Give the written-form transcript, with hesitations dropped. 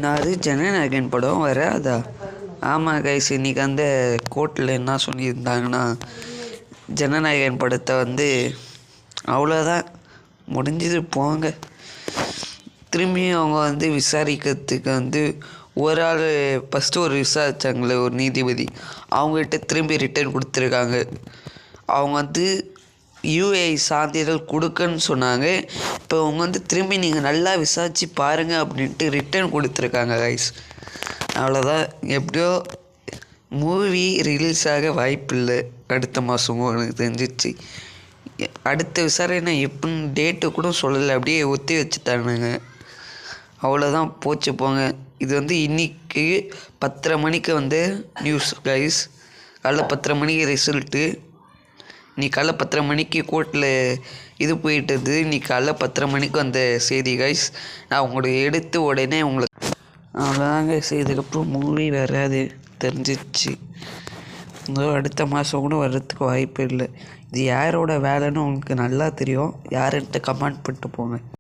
நான் ஜனநாயகன் படம் வராதா? ஆமாம் கைஸ், இன்றைக்கி வந்து கோர்ட்டில் என்ன சொல்லியிருந்தாங்கன்னா, ஜனநாயகன் படத்தை வந்து அவ்வளோதான் முடிஞ்சது போங்க. திரும்பியும் அவங்க வந்து விசாரிக்கிறதுக்கு வந்து ஒரு ஆள் ஃபஸ்ட்டு ஒரு விசாரித்தாங்களே ஒரு நீதிபதி, அவங்ககிட்ட திரும்பி ரிட்டர்ன் கொடுத்துருக்காங்க. அவங்க வந்து யூஏ சான்றிதழ் கொடுக்கன்னு சொன்னாங்க. இப்போ அவங்க வந்து திரும்பி நீங்கள் நல்லா விசாரித்து பாருங்கள் அப்படின்ட்டு ரிட்டர்ன் கொடுத்துருக்காங்க கைஸ். அவ்வளோதான். எப்படியோ மூவி ரிலீஸ் ஆக வாய்ப்பில்லை அடுத்த மாதமும் எனக்கு தெரிஞ்சிச்சு. அடுத்த விசாரணை எப்படின்னு டேட்டு கூட சொல்லலை, அப்படியே ஒத்தி வச்சுட்டானுங்க. அவ்வளோதான், போச்சு போங்க. இது வந்து இன்றைக்கி 10:30 மணிக்கு வந்து நியூஸ் கைஸ். காலைல 10:30 மணிக்கு ரிசல்ட்டு. நீ காலைல 10:30 மணிக்கு கோர்ட்டில் இது போயிட்டது. நீ காலைல 10:30 மணிக்கு வந்த செய்தி கைஸ். நான் உங்களுக்கு எடுத்து உடனே உங்களுக்கு அவ்வளோதான் கைஸ். இதுக்கப்புறம் மூவி வராது தெரிஞ்சிச்சு. அடுத்த மாதம் கூட வர்றதுக்கு வாய்ப்பு இல்லை. இது யாரோட வேலைன்னு உங்களுக்கு நல்லா தெரியும். யாருன்ட்டு கமெண்ட் பண்ணிட்டு போங்க.